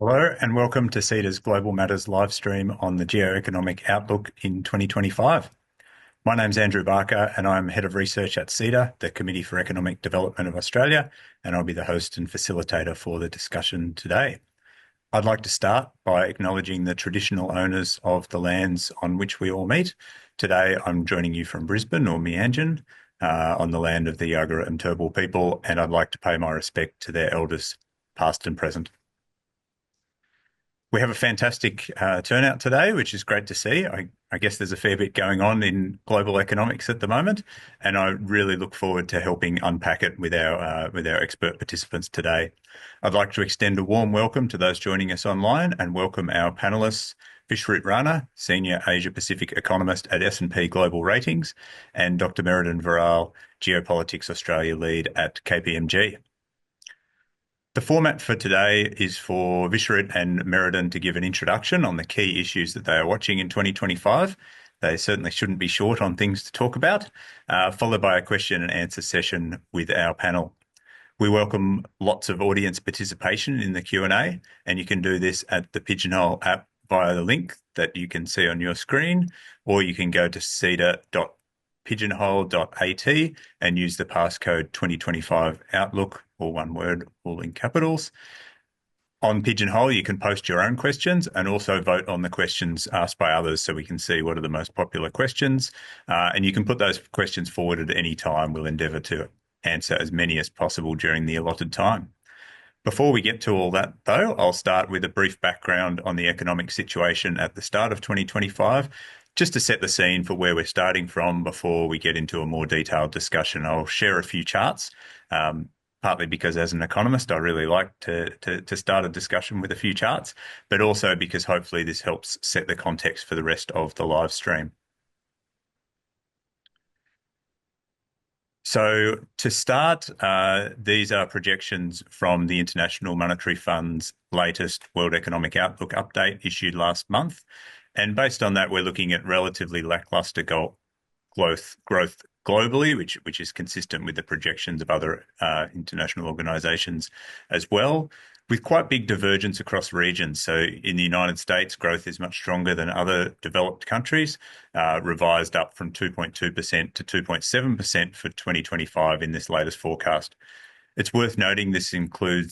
Hello and welcome to CEDA's Global Matters live stream on the Geoeconomic Outlook in 2025. My name's Andrew Barker and I'm Head of Research at CEDA, the Committee for Economic Development of Australia, and I'll be the host and facilitator for the discussion today. I'd like to start by acknowledging the traditional owners of the lands on which we all meet. Today I'm joining you from Brisbane or Meanjin on the land of the Yagara and Turrbal people, and I'd like to pay my respect to their elders, past and present. We have a fantastic turnout today, which is great to see. I guess there's a fair bit going on in global economics at the moment, and I really look forward to helping unpack it with our expert participants today. I'd like to extend a warm welcome to those joining us online and welcome our panelists, Vishrut Rana, Senior Asia Pacific Economist at S&P Global Ratings, and Dr. Merriden Varrall, Geopolitics Australia Lead at KPMG. The format for today is for Vishrut and Merriden to give an introduction on the key issues that they are watching in 2025. They certainly shouldn't be short on things to talk about, followed by a question and answer session with our panel. We welcome lots of audience participation in the Q&A, and you can do this at the Pigeonhole app via the link that you can see on your screen, or you can go to ceda.pigeonhole.at and use the passcode 2025 Outlook, all one word, all in capitals. On Pigeonhole, you can post your own questions and also vote on the questions asked by others so we can see what are the most popular questions. And you can put those questions forward at any time. We'll endeavour to answer as many as possible during the allotted time. Before we get to all that, though, I'll start with a brief background on the economic situation at the start of 2025, just to set the scene for where we're starting from before we get into a more detailed discussion. I'll share a few charts, partly because as an economist, I really like to start a discussion with a few charts, but also because hopefully this helps set the context for the rest of the live stream. So to start, these are projections from the International Monetary Fund's latest World Economic Outlook update issued last month. And based on that, we're looking at relatively lackluster growth globally, which is consistent with the projections of other international organizations as well, with quite big divergence across regions. So in the United States, growth is much stronger than other developed countries, revised up from 2.2% to 2.7% for 2025 in this latest forecast. It's worth noting this included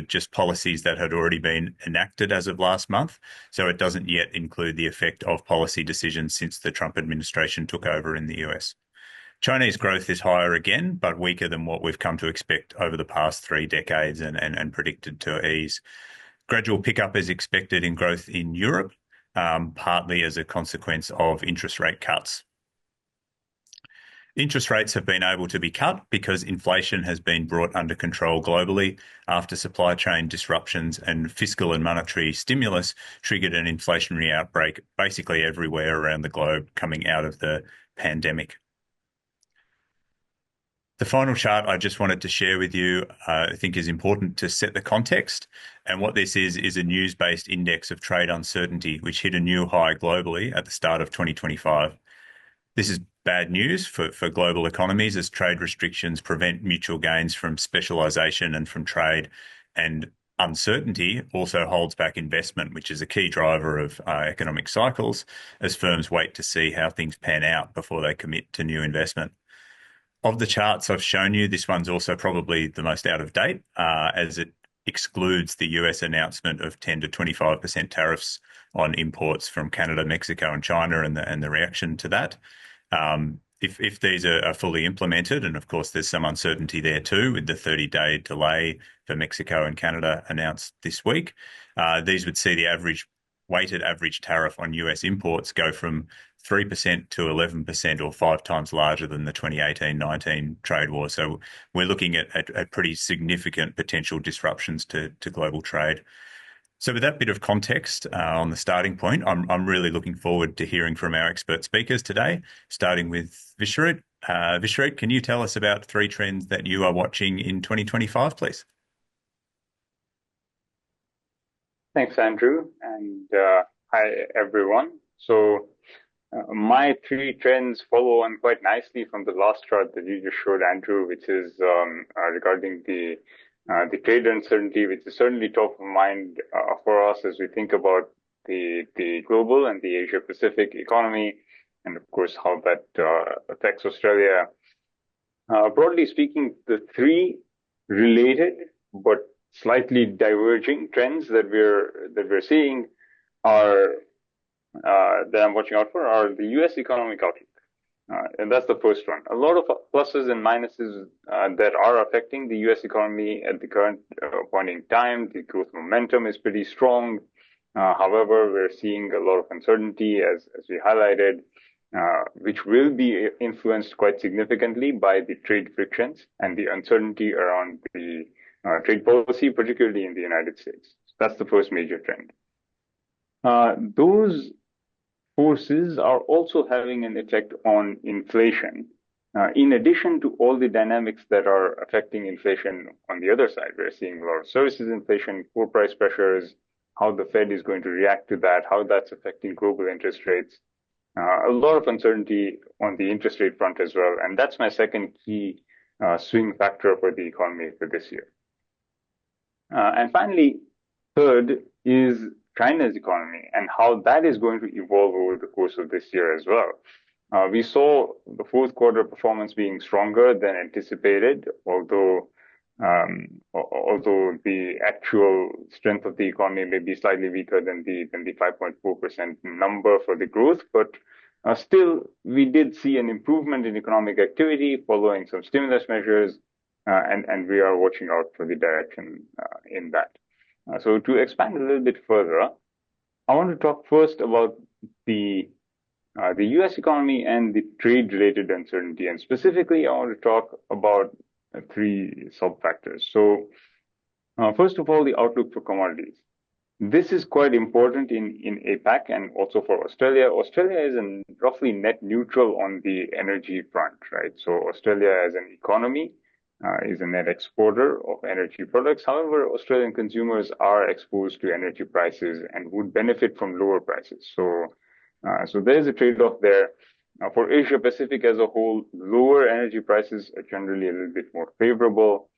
just policies that had already been enacted as of last month, so it doesn't yet include the effect of policy decisions since the Trump administration took over in the US. Chinese growth is higher again, but weaker than what we've come to expect over the past 3 decades and predicted to ease. Gradual pickup is expected in growth in Europe, partly as a consequence of interest rate cuts. Interest rates have been able to be cut because inflation has been brought under control globally after supply chain disruptions and fiscal and monetary stimulus triggered an inflationary outbreak basically everywhere around the globe coming out of the pandemic. The final chart I just wanted to share with you, I think is important to set the context. And what this is a news-based index of trade uncertainty, which hit a new high globally at the start of 2025. This is bad news for global economies as trade restrictions prevent mutual gains from specialisation and from trade, and uncertainty also holds back investment, which is a key driver of economic cycles as firms wait to see how things pan out before they commit to new investment. Of the charts I've shown you, this one's also probably the most out of date as it excludes the US announcement of 10 to 25% tariffs on imports from Canada, Mexico and China and the reaction to that. If these are fully implemented, and of course there's some uncertainty there too with the 30-day delay for Mexico and Canada announced this week, these would see the weighted average tariff on US imports go from 3% to 11% or 5 times larger than the 2018-19 trade war. So we're looking at pretty significant potential disruptions to global trade. So with that bit of context on the starting point, I'm really looking forward to hearing from our expert speakers today, starting with Vishrut. Vishrut, can you tell us about 3 trends that you are watching in 2025, please? Thanks, Andrew, and hi, everyone. So my 3 trends follow on quite nicely from the last chart that you just showed, Andrew, which is regarding the the trade uncertainty, which is certainly top of mind for us as we think about the global and the Asia Pacific economy, and of course how that affects Australia. Broadly speaking, the three related but slightly diverging trends that we're seeing are that I'm watching out for are the U.S. economic outlook. And that's the first one. A lot of pluses and minuses that are affecting the U.S. economy at the current point in time. The growth momentum is pretty strong. However, we're seeing a lot of uncertainty, as we highlighted, which will be influenced quite significantly by the trade frictions and the uncertainty around the trade policy, particularly in the United States. So that's the first major trend. Those forces are also having an effect on inflation. In addition to all the dynamics that are affecting inflation on the other side, we're seeing a lot of services inflation, core price pressures, how the Fed is going to react to that, how that's affecting global interest rates. A lot of uncertainty on the interest rate front as well. And that's my second key swing factor for the economy for this year. And finally, third is China's economy and how that is going to evolve over the course of this year as well. We saw the fourth quarter performance being stronger than anticipated, although the actual strength of the economy may be slightly weaker than the 5.4% number for the growth, but still we did see an improvement in economic activity following some stimulus measures, and we are watching out for the direction in that. So to expand a little bit further, I want to talk first about the U.S. economy and the trade-related uncertainty, and specifically, I want to talk about three sub-factors. So, first of all, the outlook for commodities. This is quite important in APAC and also for Australia. Australia is roughly net neutral on the energy front, right? So Australia as an economy is a net exporter of energy products. However, Australian consumers are exposed to energy prices and would benefit from lower prices. So there's a trade-off there. For Asia Pacific as a whole, lower energy prices are generally a little bit more favorable.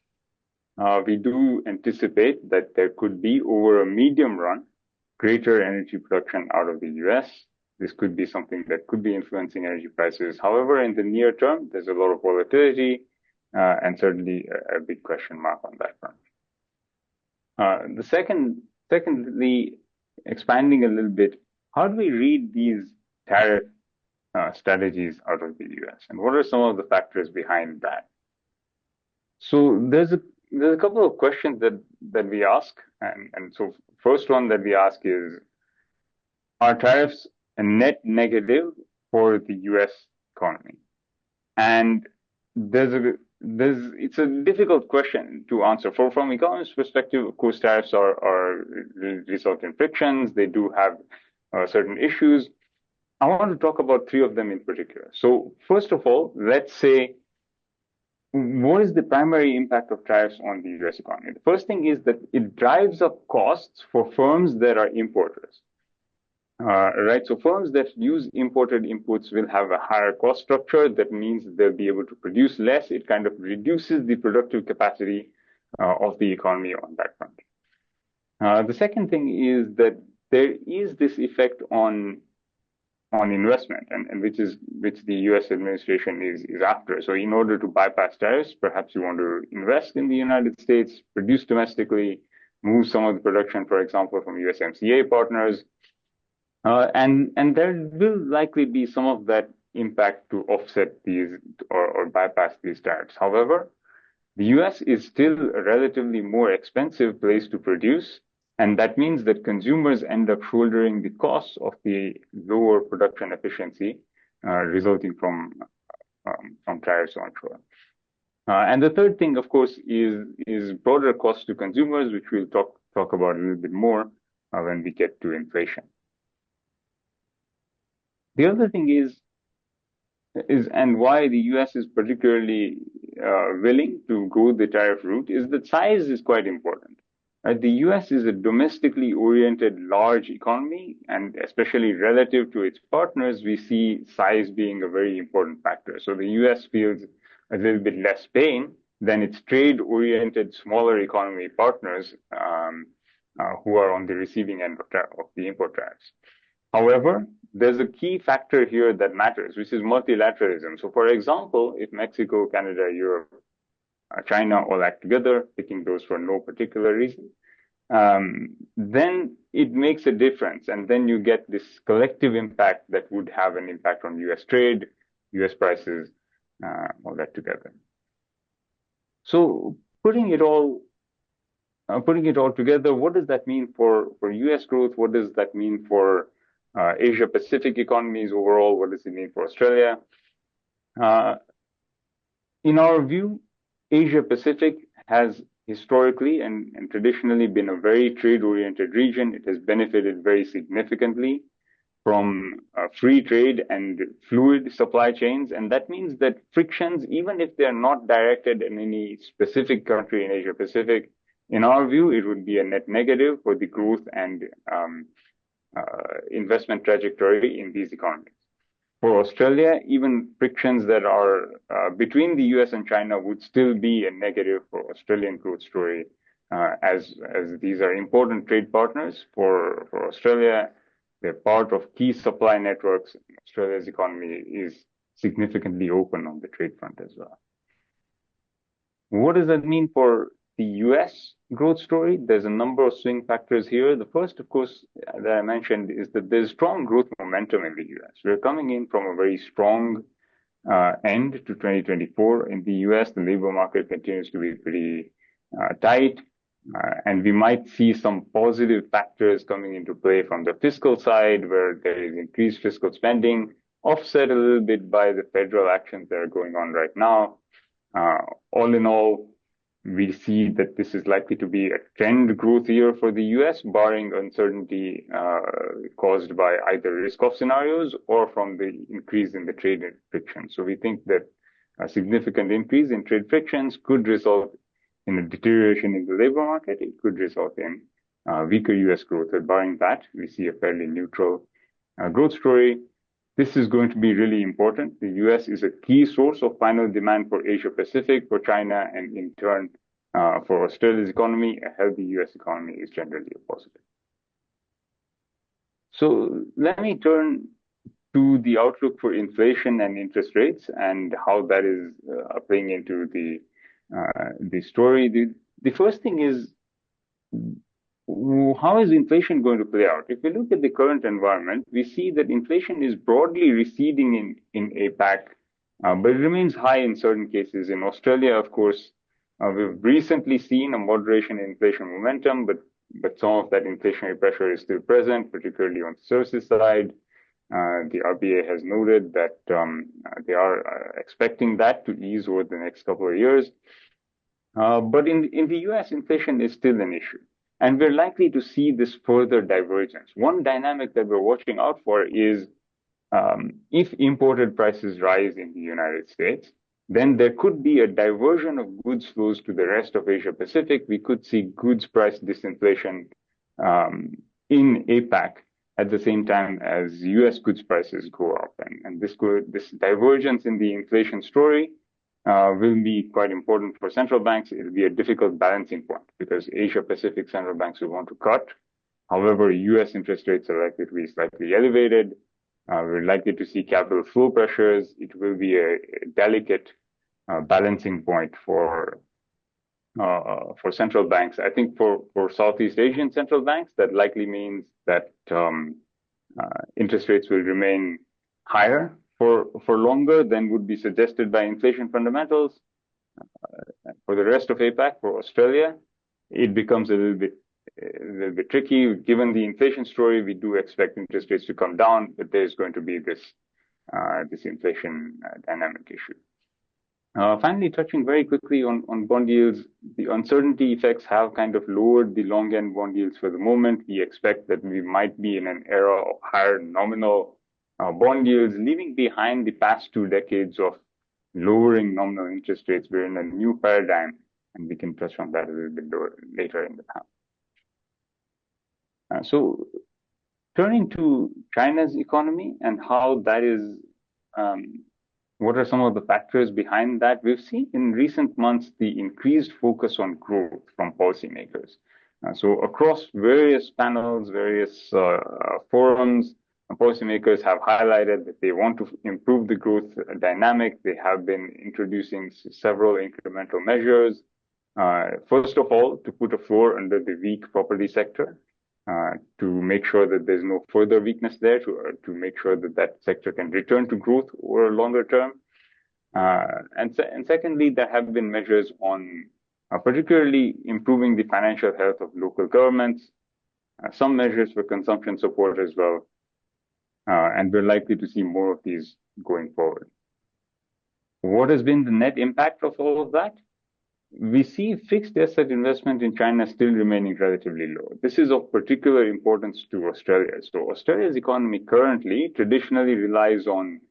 We do anticipate that there could be, over a medium run, greater energy production out of the US. This could be something that could be influencing energy prices. However, in the near term, there's a lot of volatility and certainly a big question mark on that front. Secondly, expanding a little bit, how do we read these tariff strategies out of the US, and what are some of the factors behind that? So there's a couple of questions that we ask, and so first one that we ask is, are tariffs a net negative for the US economy? And it's a difficult question to answer. From economist perspective, of course, tariffs result in frictions. They do have certain issues. I want to talk about three of them in particular. So first of all, let's say, what is the primary impact of tariffs on the US economy? The first thing is that it drives up costs for firms that are importers. Right, so firms that use imported inputs will have a higher cost structure. That means they'll be able to produce less. It kind of reduces the productive capacity of the economy on that front. The second thing is that there is this effect on investment, and which the US administration is after. So in order to bypass tariffs, perhaps you want to invest in the United States, produce domestically, move some of the production, for example, from USMCA partners. And there will likely be some of that impact to offset these or bypass these tariffs. However, the US is still a relatively more expensive place to produce, and that means that consumers end up shouldering the costs of the lower production efficiency resulting from tariffs onshore. And the third thing, of course, is broader costs to consumers, which we'll talk about a little bit more when we get to inflation. The other thing is and why the US is particularly willing to go the tariff route is that size is quite important. Right? The US is a domestically oriented large economy, and especially relative to its partners, we see size being a very important factor. So the US feels a little bit less pain than its trade-oriented smaller economy partners who are on the receiving end of the import tariffs. However, there's a key factor here that matters, which is multilateralism. So, for example, if Mexico, Canada, Europe, China all act together, picking those for no particular reason, then it makes a difference. And then you get this collective impact that would have an impact on US trade, US prices, all that together. So putting it all together, what does that mean for US growth? What does that mean for Asia Pacific economies overall? What does it mean for Australia? In our view, Asia Pacific has historically and traditionally been a very trade-oriented region. It has benefited very significantly from free trade and fluid supply chains. And that means that frictions, even if they're not directed in any specific country in Asia Pacific, in our view, it would be a net negative for the growth and investment trajectory in these economies. For Australia, even frictions that are between the US and China would still be a negative for Australian growth story, as these are important trade partners for Australia. They're part of key supply networks. Australia's economy is significantly open on the trade front as well. What does that mean for the US growth story? There's a number of swing factors here. The first, of course, that I mentioned is that there's strong growth momentum in the US. We're coming in from a very strong end to 2024. In the US, the labor market continues to be pretty tight. And we might see some positive factors coming into play from the fiscal side, where there is increased fiscal spending, offset a little bit by the federal actions that are going on right now. All in all, we see that this is likely to be a trend growth year for the US, barring uncertainty caused by either risk-off scenarios or from the increase in the trade friction. So we think that a significant increase in trade frictions could result in a deterioration in the labor market. It could result in weaker US growth. But barring that, we see a fairly neutral growth story. This is going to be really important. The US is a key source of final demand for Asia Pacific, for China, and in turn, for Australia's economy. A healthy US economy is generally a positive. So let me turn to the outlook for inflation and interest rates and how that is playing into the story. The first thing is, how is inflation going to play out? If we look at the current environment, we see that inflation is broadly receding in APAC, but it remains high in certain cases. In Australia, of course, we've recently seen a moderation in inflation momentum, but some of that inflationary pressure is still present, particularly on the services side. The RBA has noted that they are expecting that to ease over the next couple of years. But in the US, inflation is still an issue. And we're likely to see this further divergence. One dynamic that we're watching out for is if imported prices rise in the United States, then there could be a diversion of goods flows to the rest of Asia Pacific. We could see goods price disinflation in APAC at the same time as US goods prices go up. And this divergence in the inflation story will be quite important for central banks. It'll be a difficult balancing point because Asia Pacific central banks will want to cut. However, US interest rates are likely to be slightly elevated. We're likely to see capital flow pressures. It will be a delicate balancing point for central banks. I think for Southeast Asian central banks, that likely means that interest rates will remain higher for longer than would be suggested by inflation fundamentals. For the rest of APAC, for Australia, it becomes a little bit tricky. Given the inflation story, we do expect interest rates to come down, but there's going to be this inflation dynamic issue. Finally, touching very quickly on bond yields, the uncertainty effects have kind of lowered the long end bond yields for the moment. We expect that we might be in an era of higher nominal bond yields, leaving behind the past 2 decades of lowering nominal interest rates. We're in a new paradigm, and we can touch on that a little bit later in the panel. So turning to China's economy and how that is What are some of the factors behind that? We've seen in recent months the increased focus on growth from policymakers. So across various panels, various forums, policymakers have highlighted that they want to improve the growth dynamic. They have been introducing several incremental measures. First of all, to put a floor under the weak property sector, to make sure that there's no further weakness there, to make sure that that sector can return to growth over a longer term. And secondly, there have been measures on particularly improving the financial health of local governments, some measures for consumption support as well. And we're likely to see more of these going forward. What has been the net impact of all of that? We see fixed asset investment in China still remaining relatively low. This is of particular importance to Australia. So Australia's economy currently traditionally relies on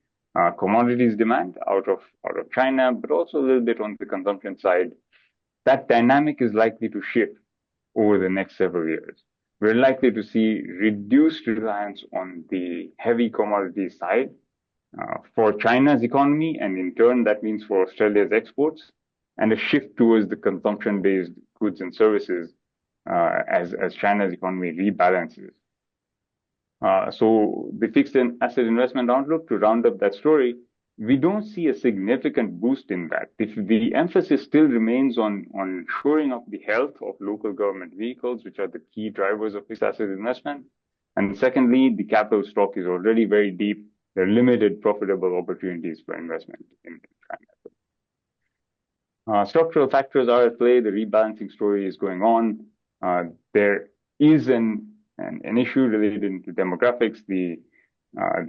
commodities demand out of China, but also a little bit on the consumption side. That dynamic is likely to shift over the next several years. We're likely to see reduced reliance on the heavy commodity side for China's economy, and in turn, that means for Australia's exports, and a shift towards the consumption-based goods and services as China's economy rebalances. So the fixed asset investment outlook, to round up that story, we don't see a significant boost in that. The emphasis still remains on shoring up the health of local government vehicles, which are the key drivers of fixed asset investment. And secondly, the capital stock is already very deep. There are limited profitable opportunities for investment in China. Structural factors are at play. The rebalancing story is going on. There is an issue related to demographics, the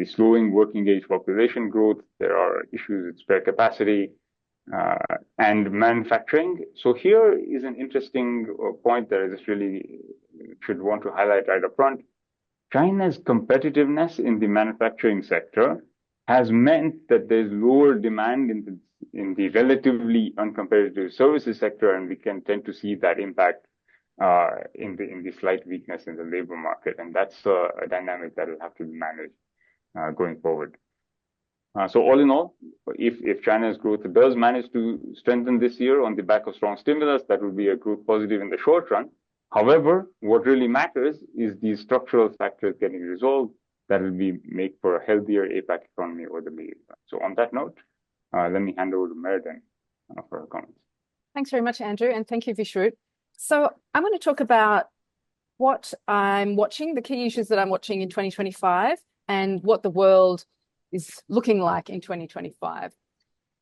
slowing working age population growth. There are issues with spare capacity and manufacturing. So here is an interesting point that I just really should want to highlight right up front. China's competitiveness in the manufacturing sector has meant that there's lower demand in the relatively uncompetitive services sector, and we can tend to see that impact in the slight weakness in the labor market, and that's a dynamic that will have to be managed going forward. So all in all, if China's growth does manage to strengthen this year on the back of strong stimulus, that will be a growth positive in the short run. However, what really matters is these structural factors getting resolved that will make for a healthier APAC economy over the medium term. So on that note, let me hand over to Merriden for her comments. Thanks very much, Andrew, and thank you, Vishrut. So I'm going to talk about what I'm watching, the key issues that I'm watching in 2025, and what the world is looking like in 2025.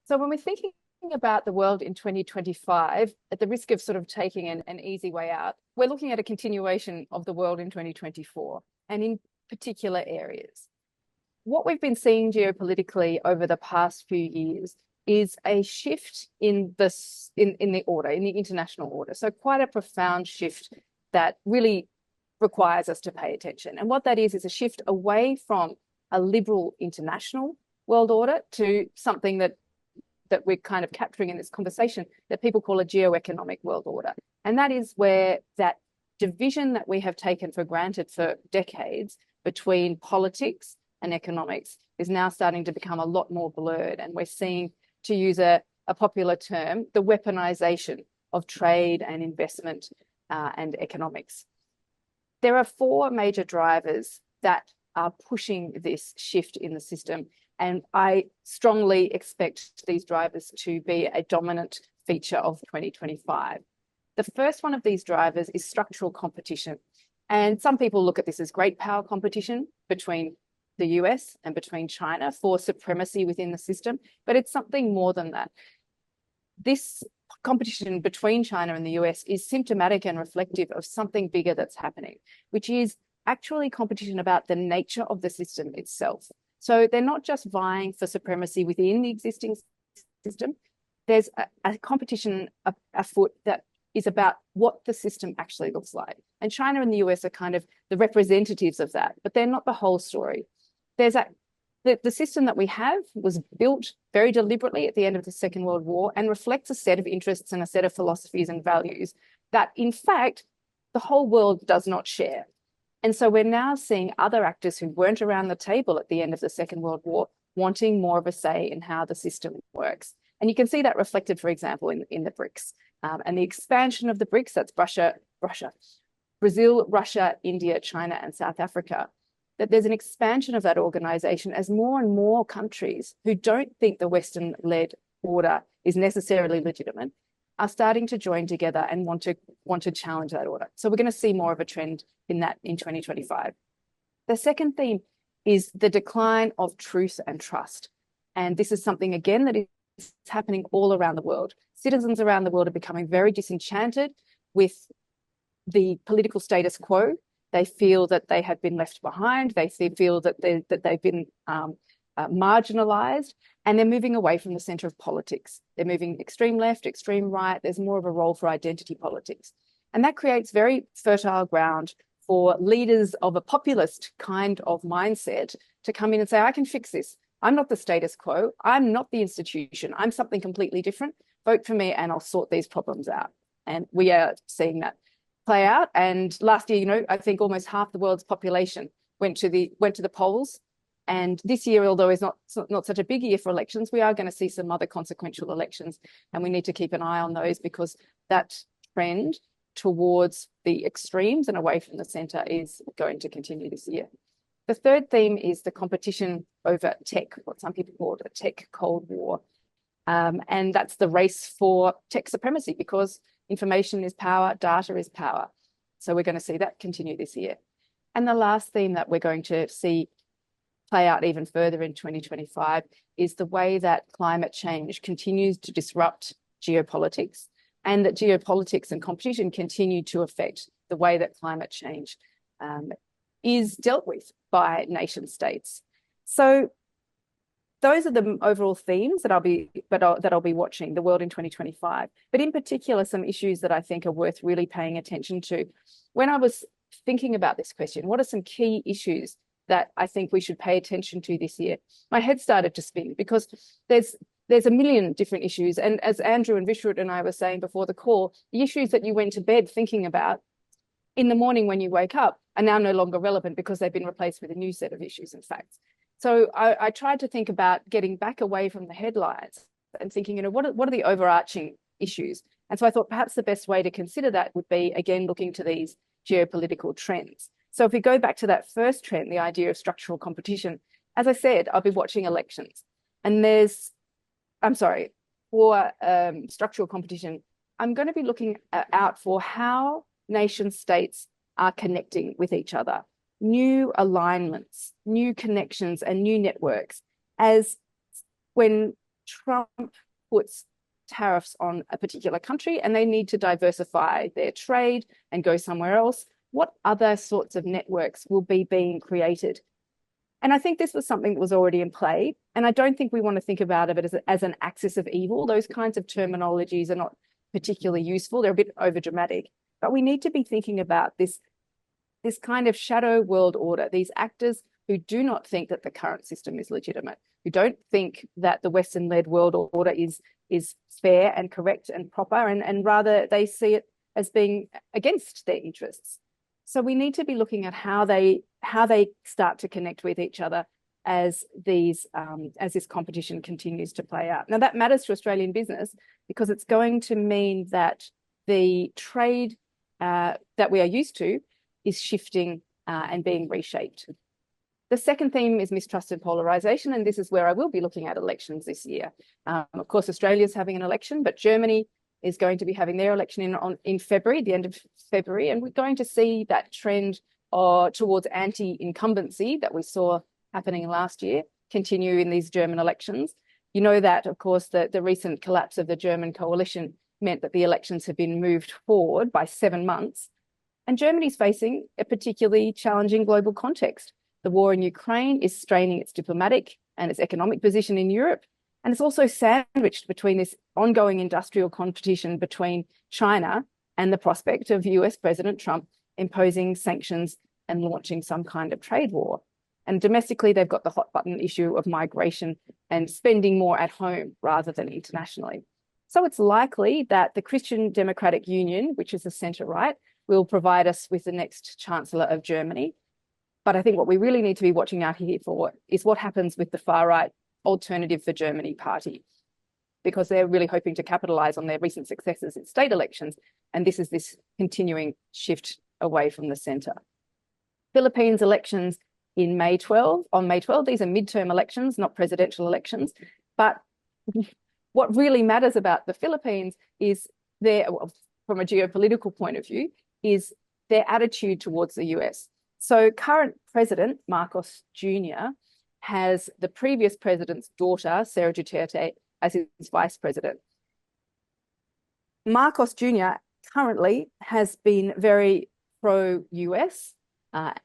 So when we're thinking about the world in 2025, at the risk of sort of taking an easy way out, we're looking at a continuation of the world in 2024, and in particular areas. What we've been seeing geopolitically over the past few years is a shift in the order, in the international order. So quite a profound shift that really requires us to pay attention. And what that is a shift away from a liberal international world order to something that we're kind of capturing in this conversation that people call a geoeconomic world order. And that is where that division that we have taken for granted for decades between politics and economics is now starting to become a lot more blurred. And we're seeing, to use a popular term, the weaponization of trade and investment and economics. There are four major drivers that are pushing this shift in the system, and I strongly expect these drivers to be a dominant feature of 2025. The first one of these drivers is structural competition. And some people look at this as great power competition between the US and between China for supremacy within the system, but it's something more than that. This competition between China and the US is symptomatic and reflective of something bigger that's happening, which is actually competition about the nature of the system itself. So they're not just vying for supremacy within the existing system. There's a competition afoot that is about what the system actually looks like. And China and the US are kind of the representatives of that, but they're not the whole story. The system that we have was built very deliberately at the end of the Second World War and reflects a set of interests and a set of philosophies and values that, in fact, the whole world does not share. And so we're now seeing other actors who weren't around the table at the end of the Second World War wanting more of a say in how the system works. And you can see that reflected, for example, in the BRICS. And the expansion of the BRICS, that's Brazil, Russia, India, China, and South Africa, that there's an expansion of that organization as more and more countries who don't think the Western-led order is necessarily legitimate are starting to join together and want to challenge that order. So we're going to see more of a trend in that in 2025. The second theme is the decline of truth and trust. And this is something, again, that is happening all around the world. Citizens around the world are becoming very disenchanted with the political status quo. They feel that they have been left behind. They feel that they've been marginalized, and they're moving away from the center of politics. They're moving extreme left, extreme right. There's more of a role for identity politics. And that creates very fertile ground for leaders of a populist kind of mindset to come in and say, I can fix this. I'm not the status quo. I'm not the institution. I'm something completely different. Vote for me and I'll sort these problems out. And we are seeing that play out. And last year, I think almost half the world's population went to the polls. And this year, although it's not such a big year for elections, we are going to see some other consequential elections. And we need to keep an eye on those because that trend towards the extremes and away from the centre is going to continue this year. The third theme is the competition over tech, what some people call a tech Cold War. And that's the race for tech supremacy because information is power, data is power. So we're going to see that continue this year. And the last theme that we're going to see play out even further in 2025 is the way that climate change continues to disrupt geopolitics and that geopolitics and competition continue to affect the way that climate change is dealt with by nation states. So those are the overall themes that I'll be watching, the world in 2025. But in particular, some issues that I think are worth really paying attention to. When I was thinking about this question, what are some key issues that I think we should pay attention to this year? My head started to spin because there's a million different issues. And as Andrew and Vishrut and I were saying before the call, the issues that you went to bed thinking about in the morning when you wake up are now no longer relevant because they've been replaced with a new set of issues and facts. So I tried to think about getting back away from the headlines and thinking, what are the overarching issues? And so I thought perhaps the best way to consider that would be, again, looking to these geopolitical trends. So if we go back to that first trend, the idea of structural competition, as I said, I'll be watching elections. And for structural competition, I'm going to be looking out for how nation states are connecting with each other, new alignments, new connections, and new networks. As when Trump puts tariffs on a particular country and they need to diversify their trade and go somewhere else, what other sorts of networks will be being created? And I think this was something that was already in play. And I don't think we want to think about it as an axis of evil. Those kinds of terminologies are not particularly useful. They're a bit overdramatic. But we need to be thinking about this kind of shadow world order, these actors who do not think that the current system is legitimate, who don't think that the Western-led world order is fair and correct and proper, and rather they see it as being against their interests. So we need to be looking at how they start to connect with each other as this competition continues to play out. Now that matters to Australian business because it's going to mean that the trade that we are used to is shifting and being reshaped. The second theme is mistrust and polarization, and this is where I will be looking at elections this year. Of course, Australia's having an election, but Germany is going to be having their election in February, the end of February, and we're going to see that trend towards anti-incumbency that we saw happening last year continue in these German elections. You know that, of course, the recent collapse of the German coalition meant that the elections have been moved forward by 7 months. And Germany's facing a particularly challenging global context. The war in Ukraine is straining its diplomatic and its economic position in Europe. And it's also sandwiched between this ongoing industrial competition between China and the prospect of US President Trump imposing sanctions and launching some kind of trade war. And domestically, they've got the hot button issue of migration and spending more at home rather than internationally. So it's likely that the Christian Democratic Union, which is the centre-right, will provide us with the next Chancellor of Germany. But I think what we really need to be watching out here for is what happens with the far-right Alternative for Germany party, because they're really hoping to capitalize on their recent successes in state elections. And this is this continuing shift away from the center. Philippines elections in May 12. On May 12, these are midterm elections, not presidential elections. But what really matters about the Philippines is from a geopolitical point of view, is their attitude towards the US. So current president, Marcos Jr., has the previous president's daughter, Sarah Duterte, as his vice president. Marcos Jr. currently has been very pro-US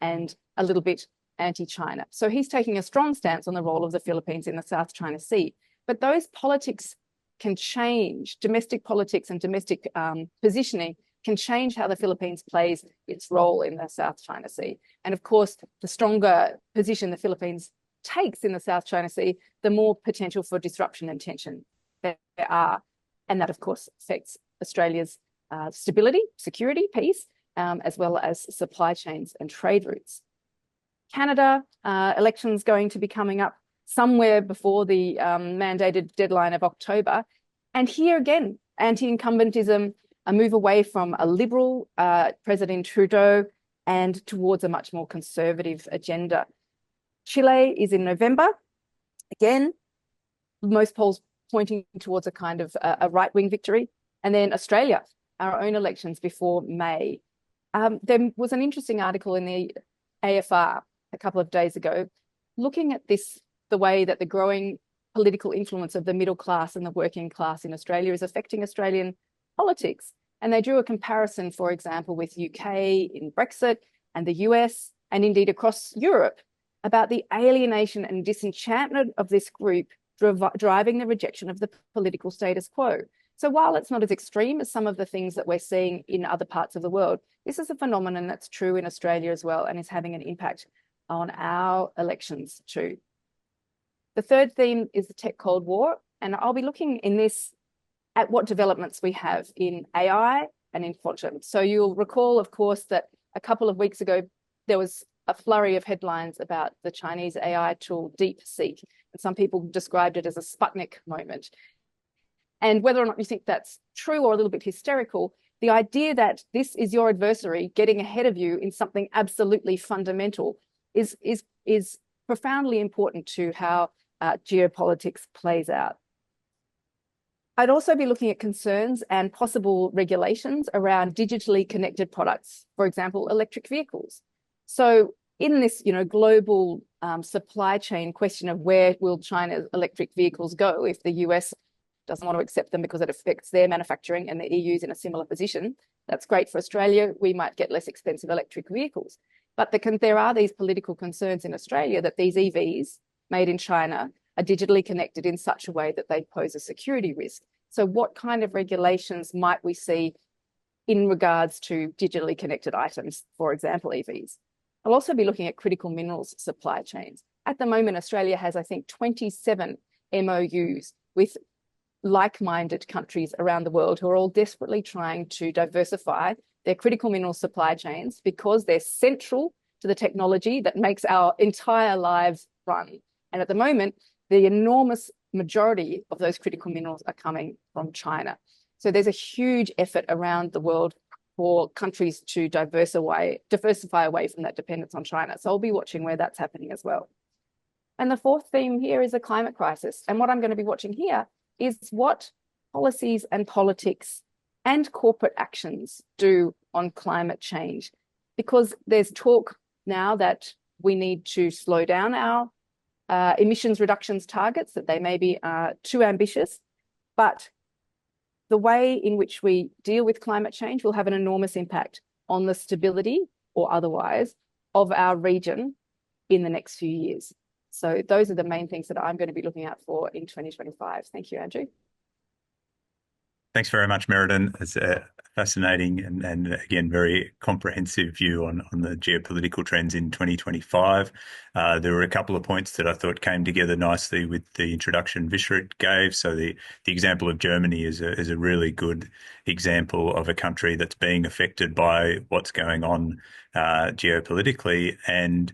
and a little bit anti-China. So he's taking a strong stance on the role of the Philippines in the South China Sea. But those politics can change. Domestic politics and domestic positioning can change how the Philippines plays its role in the South China Sea. And of course, the stronger position the Philippines takes in the South China Sea, the more potential for disruption and tension there are. And that, of course, affects Australia's stability, security, peace, as well as supply chains and trade routes. Canada, elections going to be coming up somewhere before the mandated deadline of October. And here again, anti-incumbentism, a move away from a liberal President Trudeau and towards a much more conservative agenda. Chile is in November. Again, most polls pointing towards a kind of a right-wing victory. And then Australia, our own elections before May. There was an interesting article in the AFR a couple of days ago, looking at the way that the growing political influence of the middle class and the working class in Australia is affecting Australian politics. And they drew a comparison, for example, with UK in Brexit and the US, and indeed across Europe, about the alienation and disenchantment of this group driving the rejection of the political status quo. So while it's not as extreme as some of the things that we're seeing in other parts of the world, this is a phenomenon that's true in Australia as well and is having an impact on our elections too. The third theme is the tech Cold War, and I'll be looking in this at what developments we have in AI and in quantum. So you'll recall, of course, that a couple of weeks ago, there was a flurry of headlines about the Chinese AI tool DeepSeek, and some people described it as a Sputnik moment. And whether or not you think that's true or a little bit hysterical, the idea that this is your adversary getting ahead of you in something absolutely fundamental is profoundly important to how geopolitics plays out. I'd also be looking at concerns and possible regulations around digitally connected products, for example, electric vehicles. So in this, global supply chain question of where will China's electric vehicles go if the US doesn't want to accept them because it affects their manufacturing and the EU's in a similar position, that's great for Australia. We might get less expensive electric vehicles. But there are these political concerns in Australia that these EVs made in China are digitally connected in such a way that they pose a security risk. So what kind of regulations might we see in regards to digitally connected items, for example, EVs? I'll also be looking at critical minerals supply chains. At the moment, Australia has, I think, 27 MOUs with like-minded countries around the world who are all desperately trying to diversify their critical mineral supply chains because they're central to the technology that makes our entire lives run. And at the moment, the enormous majority of those critical minerals are coming from China. So there's a huge effort around the world for countries to diversify away from that dependence on China. So I'll be watching where that's happening as well. And the fourth theme here is a climate crisis. And what I'm going to be watching here is what policies and politics and corporate actions do on climate change. Because there's talk now that we need to slow down our emissions reductions targets, that they may be too ambitious, but the way in which we deal with climate change will have an enormous impact on the stability or otherwise of our region in the next few years. So those are the main things that I'm going to be looking out for in 2025. Thank you, Andrew. Thanks very much, Merriden. It's a fascinating and again, very comprehensive view on the geopolitical trends in 2025. There were a couple of points that I thought came together nicely with the introduction Vishrut gave. So the example of Germany is a really good example of a country that's being affected by what's going on geopolitically, and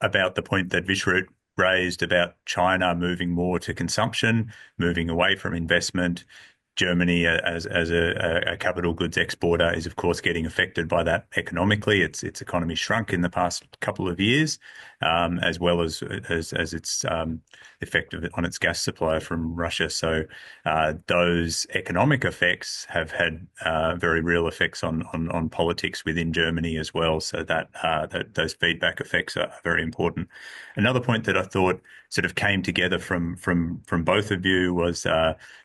about the point that Vishrut raised about China moving more to consumption, moving away from investment. Germany, as a capital goods exporter, is of course getting affected by that economically. Its economy shrunk in the past couple of years, as well as its effect on its gas supply from Russia. So those economic effects have had very real effects on politics within Germany as well. So that those feedback effects are very important. Another point that I thought sort of came together from both of you was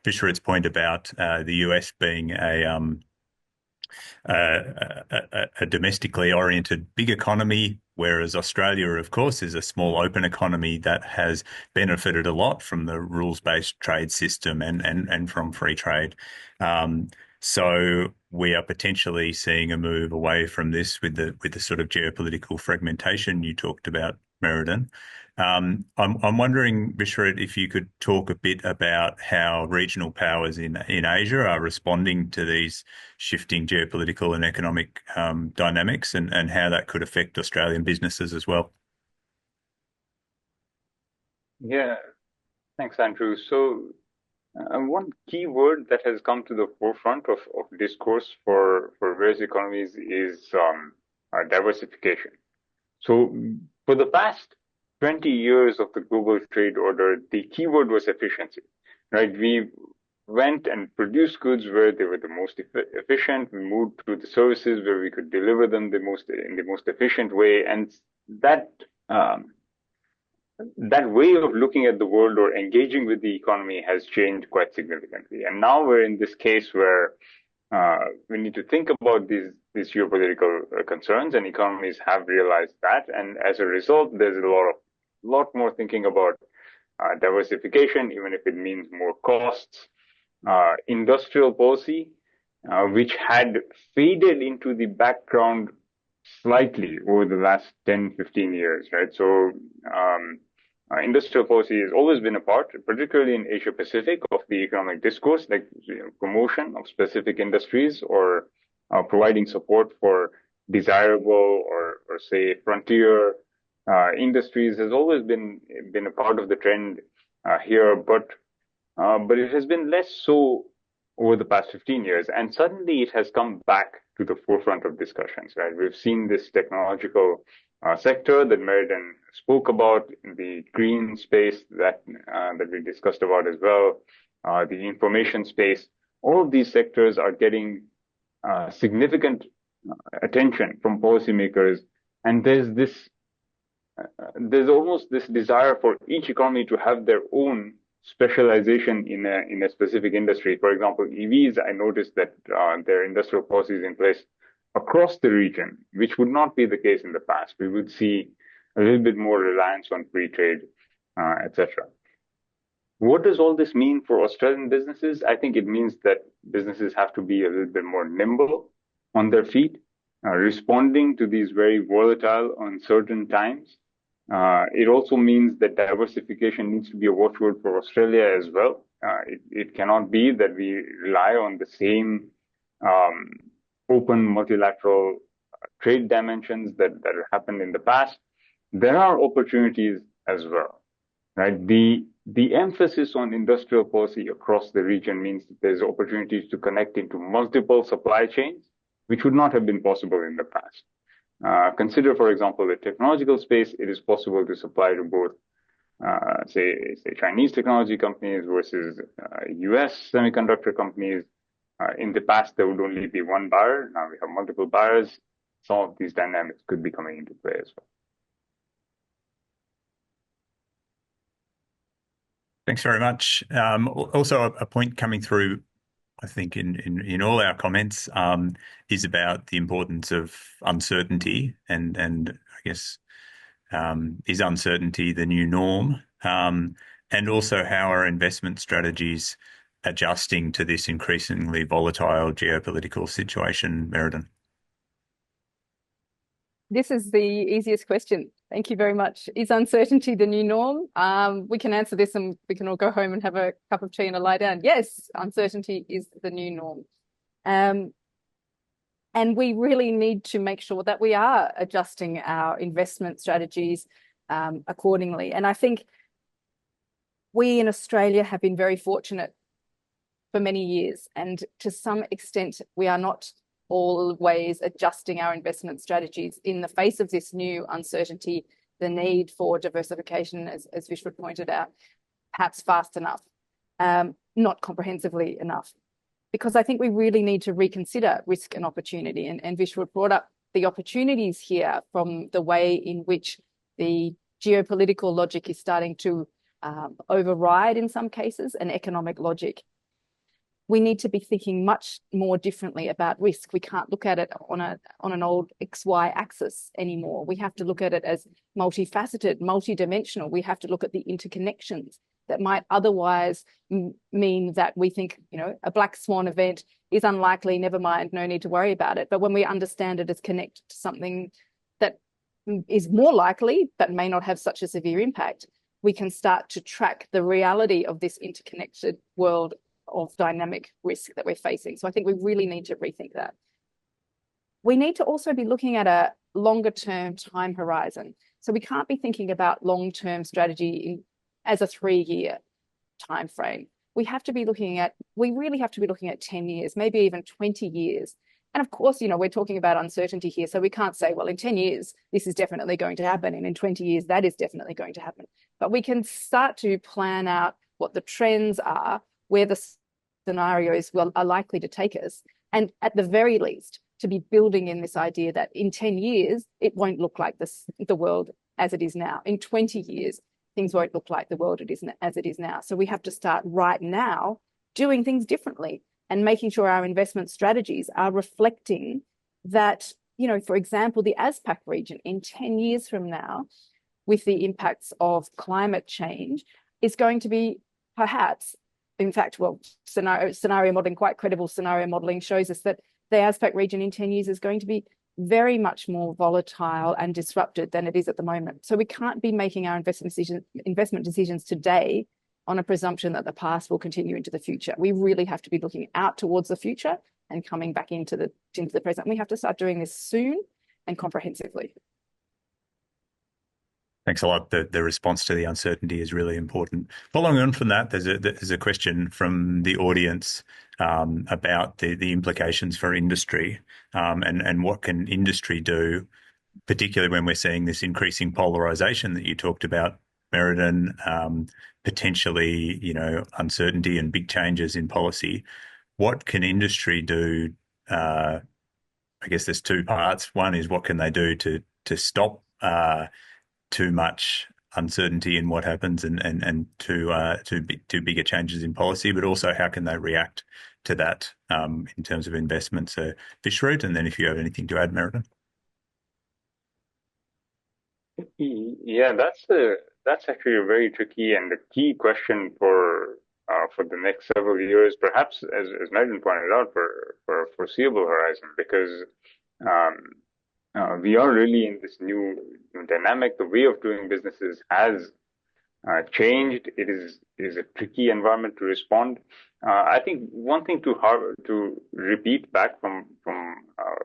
Vishrut's point about the US being a domestically oriented big economy, whereas Australia, of course, is a small open economy that has benefited a lot from the rules-based trade system and from free trade. So we are potentially seeing a move away from this with the sort of geopolitical fragmentation you talked about, Merriden. I'm wondering, Vishrut, if you could talk a bit about how regional powers in Asia are responding to these shifting geopolitical and economic dynamics, and how that could affect Australian businesses as well. Yeah, thanks, Andrew. So one key word that has come to the forefront of discourse for various economies is diversification. So for the past 20 years of the global trade order, the keyword was efficiency, right? We went and produced goods where they were the most efficient. We moved to the services where we could deliver them in the most efficient way. And that way of looking at the world or engaging with the economy has changed quite significantly. And now we're in this case where we need to think about these geopolitical concerns, and economies have realized that. And as a result, there's a lot more thinking about diversification, even if it means more costs. Industrial policy, which had faded into the background slightly over the last 10, 15 years, right? So industrial policy has always been a part, particularly in Asia Pacific, of the economic discourse, like promotion of specific industries or providing support for desirable or say frontier industries has always been a part of the trend here, but it has been less so over the past 15 years, and suddenly it has come back to the forefront of discussions, right? We've seen this technological sector that Merriden spoke about, in the green space that we discussed about as well, the information space. All of these sectors are getting significant attention from policymakers, and there's almost this desire for each economy to have their own specialization in a specific industry. For example, EVs, I noticed that there are industrial policies in place across the region, which would not be the case in the past. We would see a little bit more reliance on free trade, etc. What does all this mean for Australian businesses? I think it means that businesses have to be a little bit more nimble on their feet, responding to these very volatile, uncertain times. It also means that diversification needs to be a watchword for Australia as well. It cannot be that we rely on the same open multilateral trade dimensions that happened in the past. There are opportunities as well, right? The emphasis on industrial policy across the region means that there's opportunities to connect into multiple supply chains, which would not have been possible in the past. Consider, for example, the technological space. It is possible to supply to both, say Chinese technology companies versus US semiconductor companies. In the past, there would only be one buyer. Now we have multiple buyers. Some of these dynamics could be coming into play as well. Thanks very much. Also, a point coming through, I think, in all our comments, is about the importance of uncertainty, and I guess is uncertainty the new norm, and also how are investment strategies adjusting to this increasingly volatile geopolitical situation, Merriden? This is the easiest question. Thank you very much. Is uncertainty the new norm? We can answer this and we can all go home and have a cup of tea and a lie down. Yes, uncertainty is the new norm. And we really need to make sure that we are adjusting our investment strategies accordingly. And I think we in Australia have been very fortunate for many years, and to some extent we are not always adjusting our investment strategies in the face of this new uncertainty, the need for diversification, as Vishrut pointed out, perhaps fast enough, not comprehensively enough. Because I think we really need to reconsider risk and opportunity. And Vishrut brought up the opportunities here from the way in which the geopolitical logic is starting to override, in some cases, an economic logic. We need to be thinking much more differently about risk. We can't look at it on an old XY axis anymore. We have to look at it as multifaceted, multidimensional. We have to look at the interconnections that might otherwise mean that we think, a black swan event is unlikely, never mind, no need to worry about it. But when we understand it as connected to something that is more likely but may not have such a severe impact, we can start to track the reality of this interconnected world of dynamic risk that we're facing. So I think we really need to rethink that. We need to also be looking at a longer term time horizon. So we can't be thinking about long-term strategy as a 3-year time frame. We really have to be looking at 10 years, maybe even 20 years. And of course, we're talking about uncertainty here. So we can't say, well, in 10 years, this is definitely going to happen. And in 20 years, that is definitely going to happen. But we can start to plan out what the trends are, where the scenarios are likely to take us. And at the very least, to be building in this idea that in 10 years, it won't look like the world as it is now. In 20 years, things won't look like the world as it is now. So we have to start right now doing things differently and making sure our investment strategies are reflecting that, for example, the ASPAC region in 10 years from now, with the impacts of climate change, is going to be perhaps, in fact, scenario modeling, quite credible scenario modeling shows us that the ASPAC region in 10 years is going to be very much more volatile and disrupted than it is at the moment. So we can't be making our investment decisions today on a presumption that the past will continue into the future. We really have to be looking out towards the future and coming back into the present. We have to start doing this soon and comprehensively. Thanks a lot. The response to the uncertainty is really important. Following on from that, there's a question from the audience about the implications for industry and what can industry do, particularly when we're seeing this increasing polarization that you talked about, Merriden, potentially, uncertainty and big changes in policy. What can industry do? I guess there's two parts. One is what can they do to stop too much uncertainty in what happens and to bigger changes in policy, but also how can they react to that in terms of investment? So Vishrut, and then if you have anything to add, Merriden. Yeah, that's actually a very tricky and a key question for the next several years, perhaps as Merriden pointed out, for a foreseeable horizon, because we are really in this new dynamic. The way of doing businesses has changed. It is a tricky environment to respond. I think one thing to repeat back from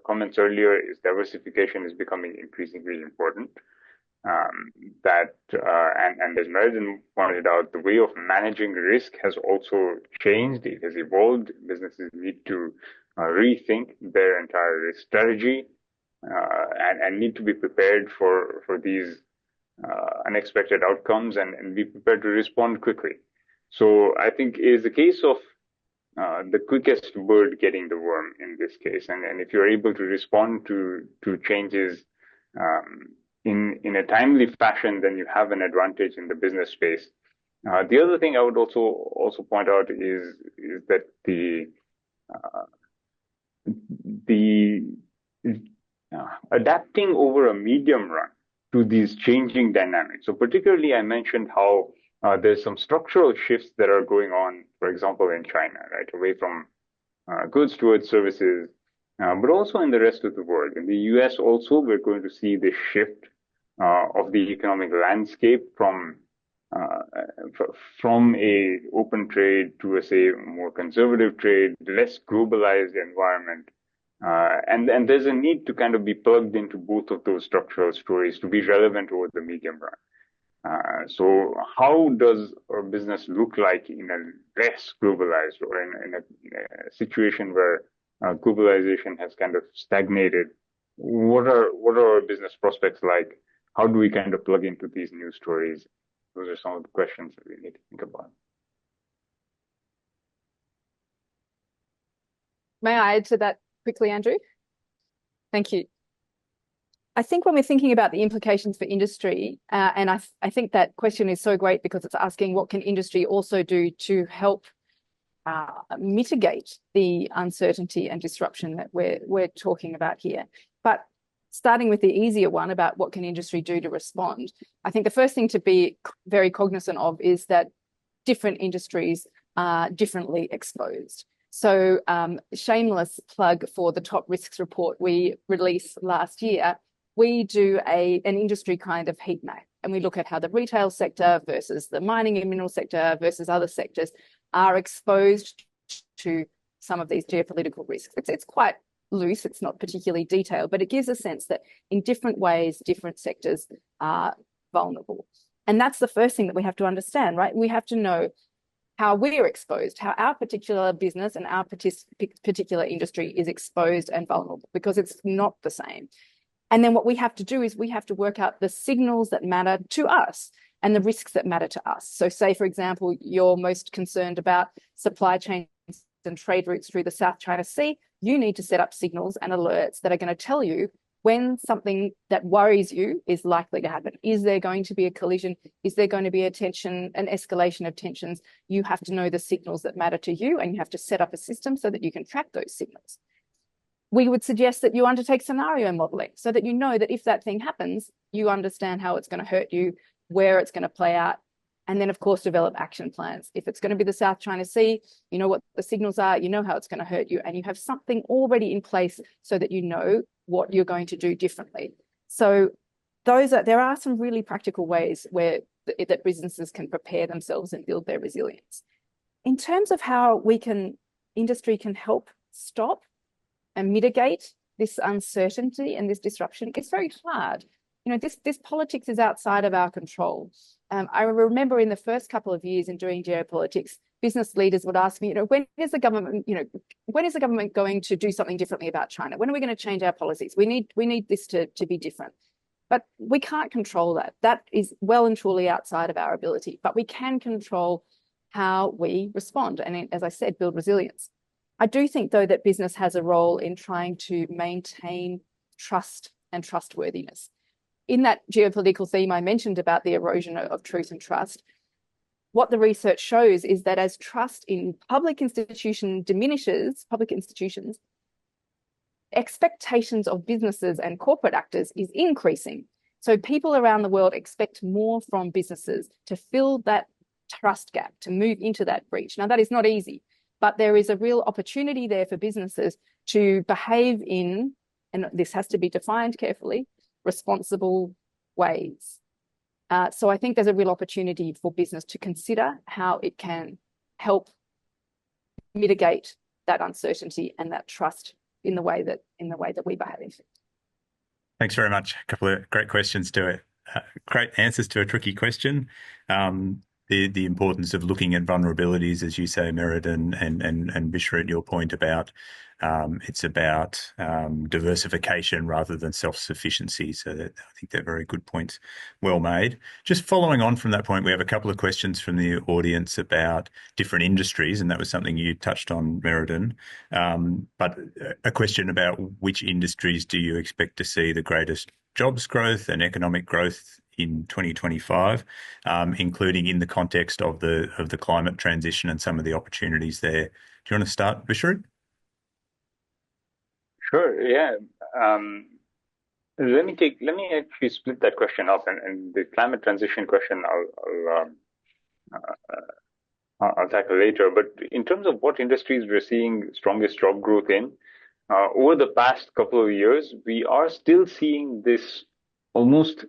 comments earlier is diversification is becoming increasingly important. And as Merriden pointed out, the way of managing risk has also changed. It has evolved. Businesses need to rethink their entire risk strategy and need to be prepared for these unexpected outcomes and be prepared to respond quickly. So I think it is a case of the quickest bird getting the worm in this case. And if you're able to respond to changes in a timely fashion, then you have an advantage in the business space. The other thing I would also point out is that the adapting over a medium run to these changing dynamics. So particularly, I mentioned how there's some structural shifts that are going on, for example, in China, right, away from goods towards services, but also in the rest of the world. In the US also, we're going to see this shift of the economic landscape from a open trade to a, say, more conservative trade, less globalized environment. And there's a need to kind of be plugged into both of those structural stories to be relevant over the medium run. So how does a business look like in a less globalized or in a situation where globalization has kind of stagnated? What are our business prospects like? How do we kind of plug into these new stories? Those are some of the questions that we need to think about. May I add to that quickly, Andrew? Thank you. I think when we're thinking about the implications for industry, and I think that question is so great because it's asking what can industry also do to help mitigate the uncertainty and disruption that we're talking about here. But starting with the easier one about what can industry do to respond, I think the first thing to be very cognizant of is that different industries are differently exposed. So shameless plug for the top risks report we released last year. We do an industry kind of heat map, and we look at how the retail sector versus the mining and mineral sector versus other sectors are exposed to some of these geopolitical risks. It's quite loose, it's not particularly detailed, but it gives a sense that in different ways, different sectors are vulnerable. And that's the first thing that we have to understand, right? We have to know how we're exposed, how our particular business and our particular industry is exposed and vulnerable, because it's not the same. And then what we have to do is we have to work out the signals that matter to us and the risks that matter to us. So say, for example, you're most concerned about supply chains and trade routes through the South China Sea. You need to set up signals and alerts that are going to tell you when something that worries you is likely to happen. Is there going to be a collision? Is there going to be a tension, an escalation of tensions? You have to know the signals that matter to you, and you have to set up a system so that you can track those signals. We would suggest that you undertake scenario modeling so that you know that if that thing happens, you understand how it's going to hurt you, where it's going to play out, and then, of course, develop action plans. If it's going to be the South China Sea, you know what the signals are, you know how it's going to hurt you, and you have something already in place so that you know what you're going to do differently. So there are some really practical ways that businesses can prepare themselves and build their resilience. In terms of how industry can help stop and mitigate this uncertainty and this disruption, it's very hard. You know, this politics is outside of our control. I remember in the first couple of years in doing geopolitics, business leaders would ask me, when is the government going to do something differently about China? When are we going to change our policies? We need this to be different. But we can't control that. That is well and truly outside of our ability. But we can control how we respond and, as I said, build resilience. I do think, though, that business has a role in trying to maintain trust and trustworthiness. In that geopolitical theme I mentioned about the erosion of truth and trust, what the research shows is that as trust in public institutions diminishes, expectations of businesses and corporate actors is increasing. So people around the world expect more from businesses to fill that trust gap, to move into that breach. Now, that is not easy, but there is a real opportunity there for businesses to behave in, and this has to be defined carefully, responsible ways. So I think there's a real opportunity for business to consider how it can help mitigate that uncertainty and that trust in the way that we behave. Thanks very much. A couple of great questions to it. Great answers to a tricky question. The importance of looking at vulnerabilities, as you say, Merriden and Vishrut, your point about it's about diversification rather than self-sufficiency. So I think they're very good points, well made. Just following on from that point, we have a couple of questions from the audience about different industries, and that was something you touched on, Merriden. But a question about which industries do you expect to see the greatest jobs growth and economic growth in 2025, including in the context of the climate transition and some of the opportunities there. Do you want to start, Vishrut? Sure. Yeah. Let me actually split that question up, and the climate transition question I'll tackle later. But in terms of what industries we're seeing strongest job growth in, over the past couple of years, we are still seeing this almost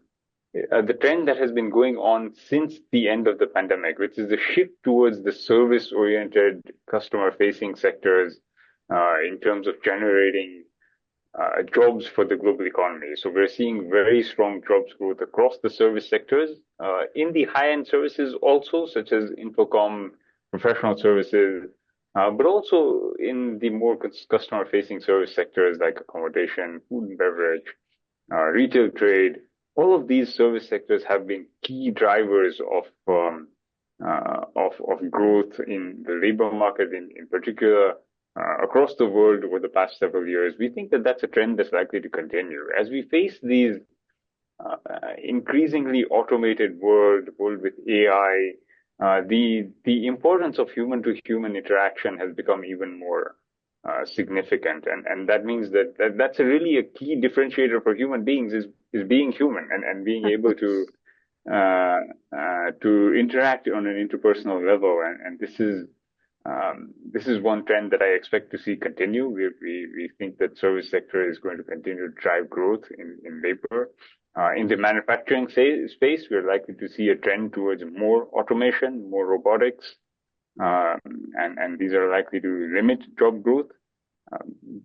the trend that has been going on since the end of the pandemic, which is the shift towards the service-oriented, customer-facing sectors in terms of generating jobs for the global economy. So we're seeing very strong jobs growth across the service sectors, in the high-end services also, such as infocom, professional services, but also in the more customer-facing service sectors like accommodation, food and beverage, retail trade. All of these service sectors have been key drivers of growth in the labor market in particular, across the world over the past several years. We think that that's a trend that's likely to continue. As we face these increasingly automated world with AI, the importance of human to human interaction has become even more significant, and that means that's really a key differentiator for human beings is being human and being able to interact on an interpersonal level, and this is one trend that I expect to see continue. We think that service sector is going to continue to drive growth in labor. In the manufacturing space, we're likely to see a trend towards more automation, more robotics, and these are likely to limit job growth.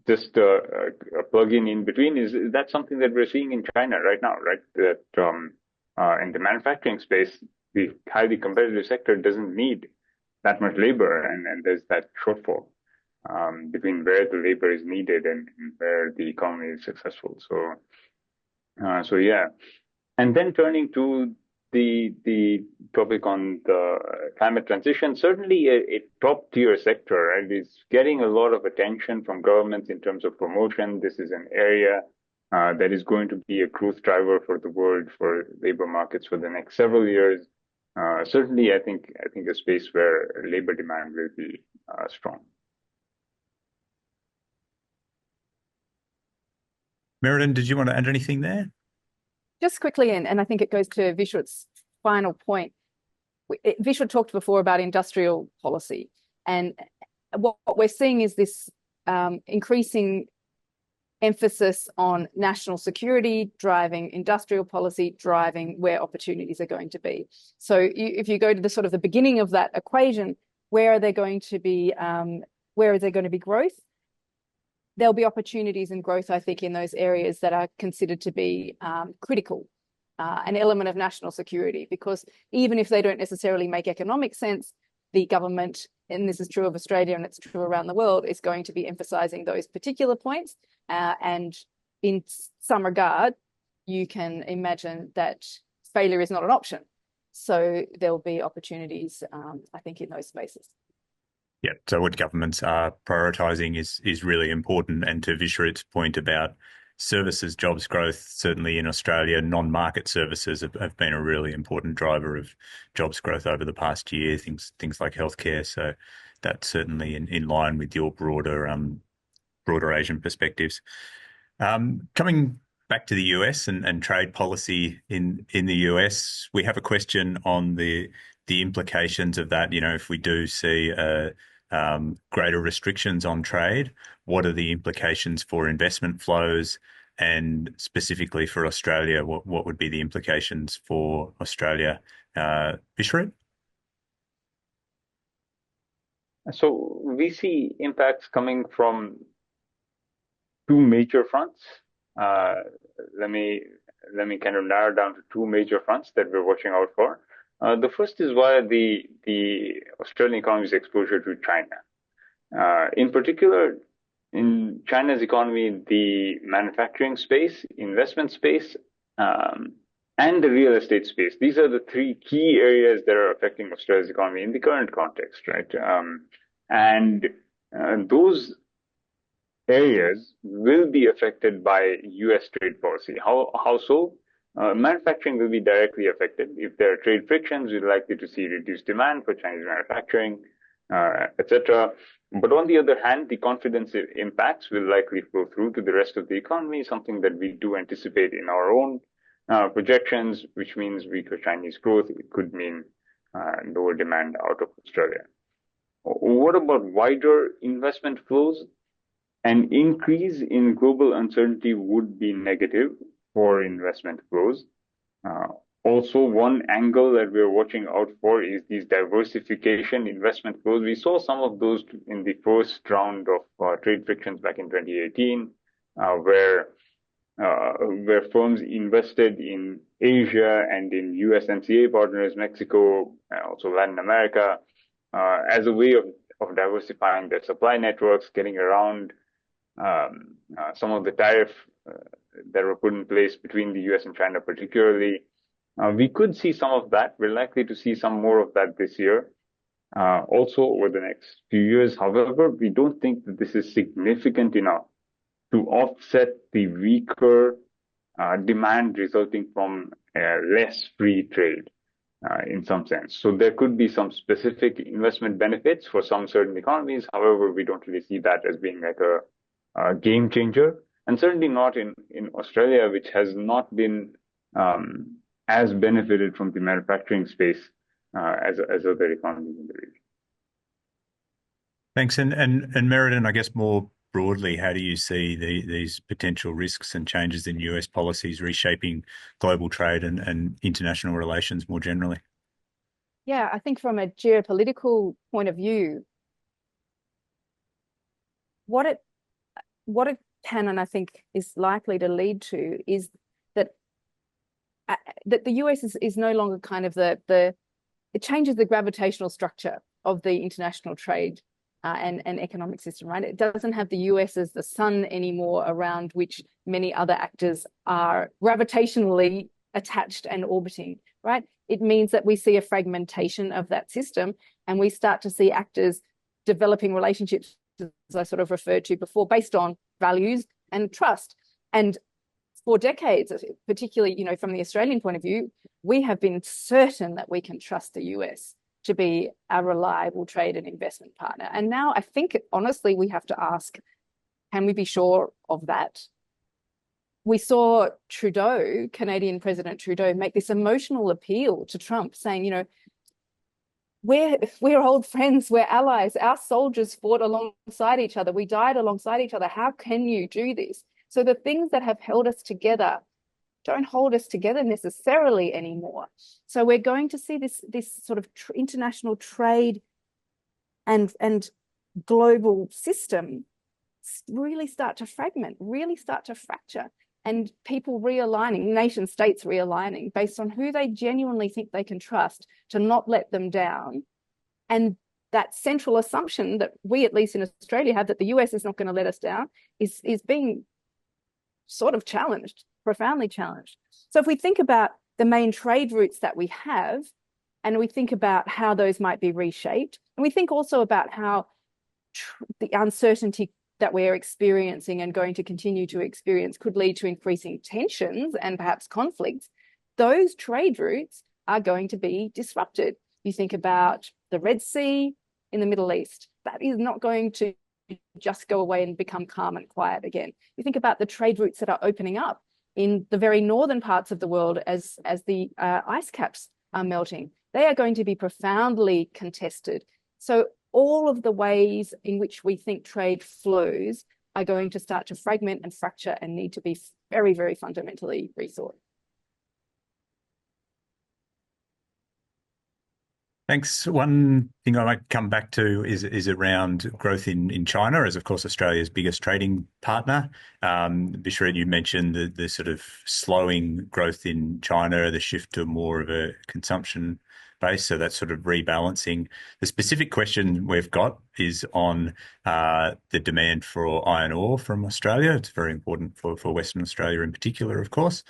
Just a plug-in in between is that's something that we're seeing in China right now, right? That in the manufacturing space, the highly competitive sector doesn't need that much labor, and there's that shortfall between where the labor is needed and where the economy is successful. So yeah. And then turning to the topic on the climate transition, certainly a top tier sector, right? It's getting a lot of attention from governments in terms of promotion. This is an area that is going to be a growth driver for the world, for labor markets for the next several years. Certainly, I think a space where labor demand will be strong. Merriden, did you want to add anything there? Just quickly, and I think it goes to Vishrut's final point. Vishrut talked before about industrial policy, and what we're seeing is this increasing emphasis on national security, driving industrial policy, driving where opportunities are going to be. So if you go to the sort of the beginning of that equation, where are there going to be growth? There'll be opportunities and growth, I think, in those areas that are considered to be critical, an element of national security, because even if they don't necessarily make economic sense, the government, and this is true of Australia and it's true around the world, is going to be emphasizing those particular points. And in some regard, you can imagine that failure is not an option. So there'll be opportunities, I think, in those spaces. Yeah, so what governments are prioritising is really important. And to Vishrut's point about services jobs growth, certainly in Australia, non-market services have been a really important driver of jobs growth over the past year, things like healthcare. So that's certainly in line with your broader Asian perspectives. Coming back to the US and trade policy in the US, we have a question on the implications of that. You know, if we do see greater restrictions on trade, what are the implications for investment flows, and specifically for Australia, what would be the implications for Australia? Vishrut? So we see impacts coming from two major fronts. Let me kind of narrow down to two major fronts that we're watching out for. The first is via the Australian economy's exposure to China. In particular, in China's economy, the manufacturing space, investment space, and the real estate space. These are the three key areas that are affecting Australia's economy in the current context, right? And those areas will be affected by US trade policy. How so? Manufacturing will be directly affected. If there are trade frictions, we're likely to see reduced demand for Chinese manufacturing, etc. But on the other hand, the confidence impacts will likely flow through to the rest of the economy, something that we do anticipate in our own projections, which means weaker Chinese growth. It could mean lower demand out of Australia. What about wider investment flows? An increase in global uncertainty would be negative for investment flows. Also, one angle that we're watching out for is these diversification investment flows. We saw some of those in the first round of trade frictions back in 2018. where firms invested in Asia and in USMCA partners, Mexico, also Latin America, as a way of diversifying their supply networks, getting around some of the tariff that were put in place between the US and China, particularly. We could see some of that. We're likely to see some more of that this year. Also over the next few years. However, we don't think that this is significant enough to offset the weaker demand resulting from less free trade in some sense. So there could be some specific investment benefits for some certain economies. However, we don't really see that as being like a game changer, and certainly not in Australia, which has not been as benefited from the manufacturing space as other economies in the region. Thanks. And Merriden, I guess more broadly, how do you see these potential risks and changes in US policies reshaping global trade and international relations more generally? Yeah, I think from a geopolitical point of view, what it can, and I think is likely to lead to, is that the US is no longer kind of it changes the gravitational structure of the international trade and economic system, right? It doesn't have the US as the sun anymore around which many other actors are gravitationally attached and orbiting, right? It means that we see a fragmentation of that system, and we start to see actors developing relationships, as I sort of referred to before, based on values and trust. And for decades, particularly, you know, from the Australian point of view, we have been certain that we can trust the US to be a reliable trade and investment partner. And now I think, honestly, we have to ask, can we be sure of that? We saw Trudeau, Canadian President Trudeau, make this emotional appeal to Trump saying, you know, we're old friends, we're allies, our soldiers fought alongside each other, we died alongside each other. How can you do this? So the things that have held us together don't hold us together necessarily anymore. So we're going to see this sort of international trade and global system really start to fragment, really start to fracture, and people realigning, nation states realigning based on who they genuinely think they can trust to not let them down. And that central assumption that we, at least in Australia, have, that the US is not going to let us down, is being sort of challenged, profoundly challenged. So if we think about the main trade routes that we have, and we think about how those might be reshaped, and we think also about how the uncertainty that we're experiencing and going to continue to experience could lead to increasing tensions and perhaps conflicts, those trade routes are going to be disrupted. You think about the Red Sea in the Middle East, that is not going to just go away and become calm and quiet again. You think about the trade routes that are opening up in the very northern parts of the world as the ice caps are melting. They are going to be profoundly contested. So all of the ways in which we think trade flows are going to start to fragment and fracture and need to be very, very fundamentally rethought. Thanks. One thing I might come back to is around growth in China, as of course Australia's biggest trading partner. Vishrut, you mentioned the sort of slowing growth in China, the shift to more of a consumption base, so that's sort of rebalancing. The specific question we've got is on the demand for iron ore from Australia. It's very important for Western Australia in particular, of course.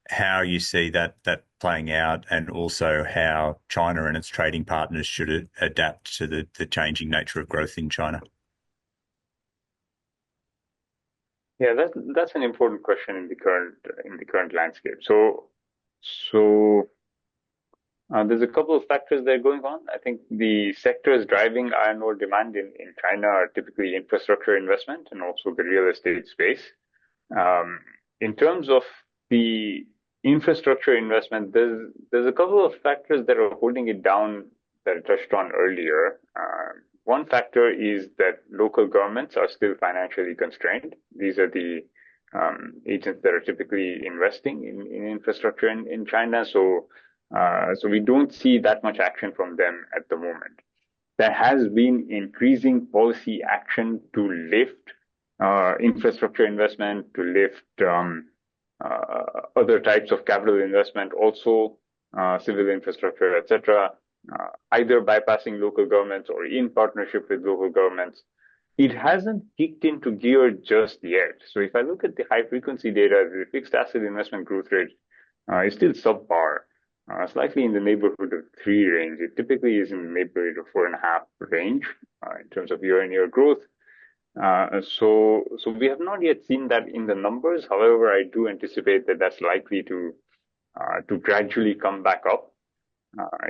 How you see that playing out, and also how China and its trading partners should adapt to the changing nature of growth in China. Yeah, that's an important question in the current landscape. So there's a couple of factors that are going on. I think the sectors driving iron ore demand in China are typically infrastructure investment and also the real estate space. In terms of the infrastructure investment, there's a couple of factors that are holding it down that I touched on earlier. One factor is that local governments are still financially constrained. These are the agents that are typically investing in infrastructure in China. So we don't see that much action from them at the moment. There has been increasing policy action to lift infrastructure investment, to lift other types of capital investment, also civil infrastructure, etc., either bypassing local governments or in partnership with local governments. It hasn't kicked into gear just yet. So if I look at the high frequency data, the fixed asset investment growth rate is still subpar, slightly in the neighborhood of 3 range. It typically is in the neighborhood of 4.5 range in terms of year-on-year growth. So we have not yet seen that in the numbers. However, I do anticipate that that's likely to gradually come back up.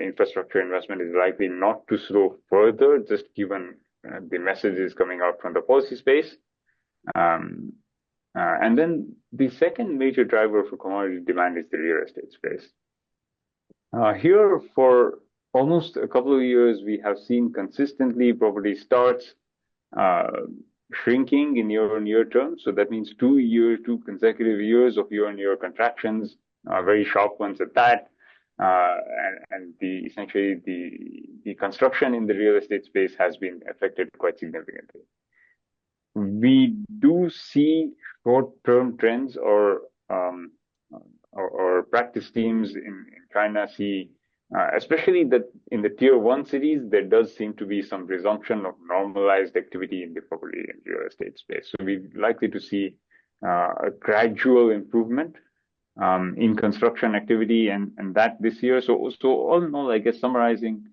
Infrastructure investment is likely not to slow further, just given the messages coming out from the policy space. And then the second major driver for commodity demand is the real estate space. Here, for almost a couple of years, we have seen consistently property starts shrinking in year-on-year terms. So that means 2 consecutive years of year-on-year contractions, very sharp ones at that. And essentially the construction in the real estate space has been affected quite significantly. We do see short-term trends or practice teams in China see, especially that in the tier 1 cities, there does seem to be some resumption of normalized activity in the property and real estate space. So we're likely to see a gradual improvement in construction activity and that this year. So all in all, I guess summarizing,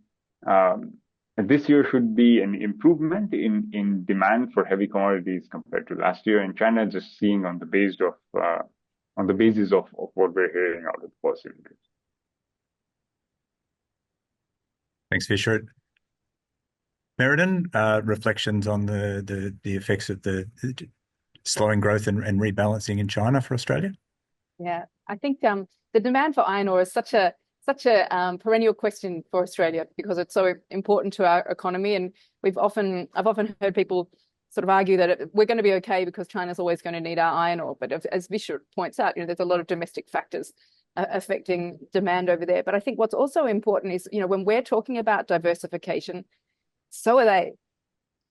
this year should be an improvement in demand for heavy commodities compared to last year in China, just seeing on the basis of what we're hearing out of the policy makers. Thanks, Vishrut. Merriden, reflections on the effects of the slowing growth and rebalancing in China for Australia? Yeah, I think the demand for iron ore is such a perennial question for Australia because it's so important to our economy, and I've often heard people sort of argue that we're going to be okay because China's always going to need our iron ore. But as Vishrut points out, there's a lot of domestic factors affecting demand over there. But I think what's also important is, when we're talking about diversification, so are they.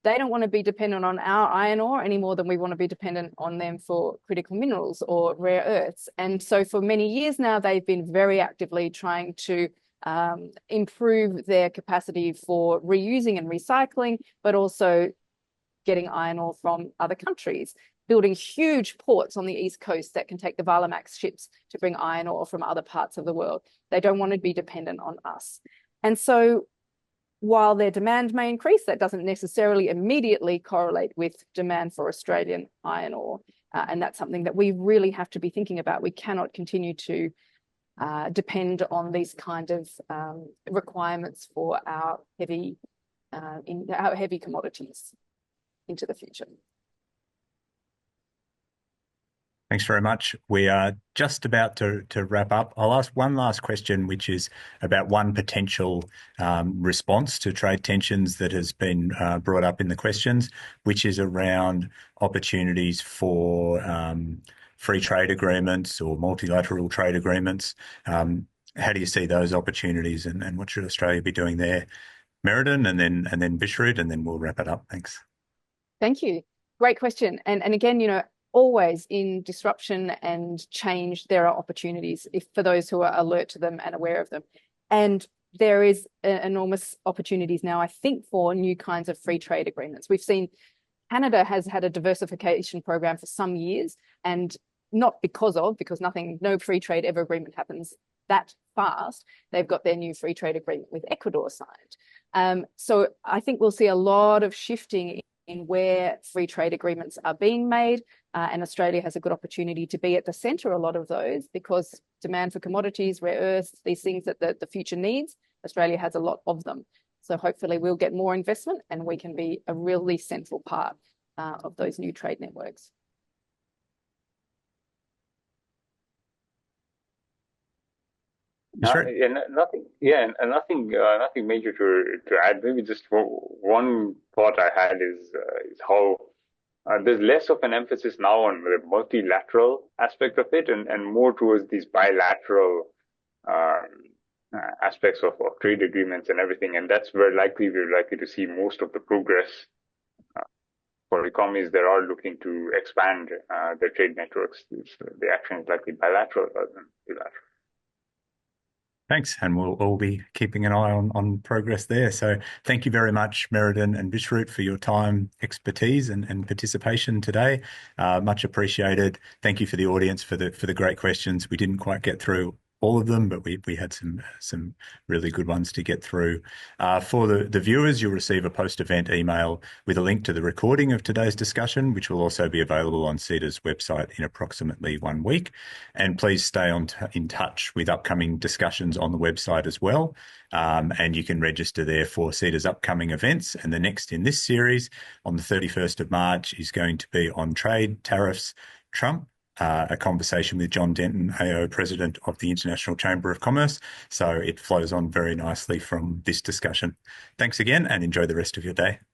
They don't want to be dependent on our iron ore any more than we want to be dependent on them for critical minerals or rare earths. And so for many years now, they've been very actively trying to improve their capacity for reusing and recycling, but also getting iron ore from other countries, building huge ports on the East Coast that can take the Varrall ships to bring iron ore from other parts of the world. They don't want to be dependent on us. And so while their demand may increase, that doesn't necessarily immediately correlate with demand for Australian iron ore. And that's something that we really have to be thinking about. We cannot continue to depend on these kind of requirements for our heavy commodities into the future. Thanks very much. We are just about to wrap up. I'll ask one last question, which is about one potential response to trade tensions that has been brought up in the questions, which is around opportunities for free trade agreements or multilateral trade agreements. How do you see those opportunities, and what should Australia be doing there? Merriden, and then Vishrut, and then we'll wrap it up. Thanks. Thank you. Great question. And again, always in disruption and change, there are opportunities for those who are alert to them and aware of them. And there is enormous opportunities now, I think, for new kinds of free trade agreements. We've seen Canada has had a diversification program for some years, and not because no free trade ever agreement happens that fast. They've got their new free trade agreement with Ecuador signed. So I think we'll see a lot of shifting in where free trade agreements are being made, and Australia has a good opportunity to be at the centre of a lot of those, because demand for commodities, rare earths, these things that the future needs, Australia has a lot of them. So hopefully we'll get more investment and we can be a really central part of those new trade networks. Sure. Nothing major to add. Maybe just one thought I had is how there's less of an emphasis now on the multilateral aspect of it, and more towards these bilateral aspects of trade agreements and everything. And that's where we're likely to see most of the progress for economies that are looking to expand their trade networks, the action is likely bilateral rather than bilateral. Thanks, and we'll all be keeping an eye on progress there. So thank you very much, Merriden and Vishrut, for your time, expertise, and participation today. Much appreciated. Thank you for the audience for the great questions. We didn't quite get through all of them, but we had some really good ones to get through. For the viewers, you'll receive a post-event email with a link to the recording of today's discussion, which will also be available on CEDA's website in approximately 1 week. And please stay in touch with upcoming discussions on the website as well. And you can register there for CEDA's upcoming events. And the next in this series on the 31st of March is going to be on trade, tariffs, Trump, a conversation with John Denton, AO President of the International Chamber of Commerce. So it flows on very nicely from this discussion. Thanks again and enjoy the rest of your day.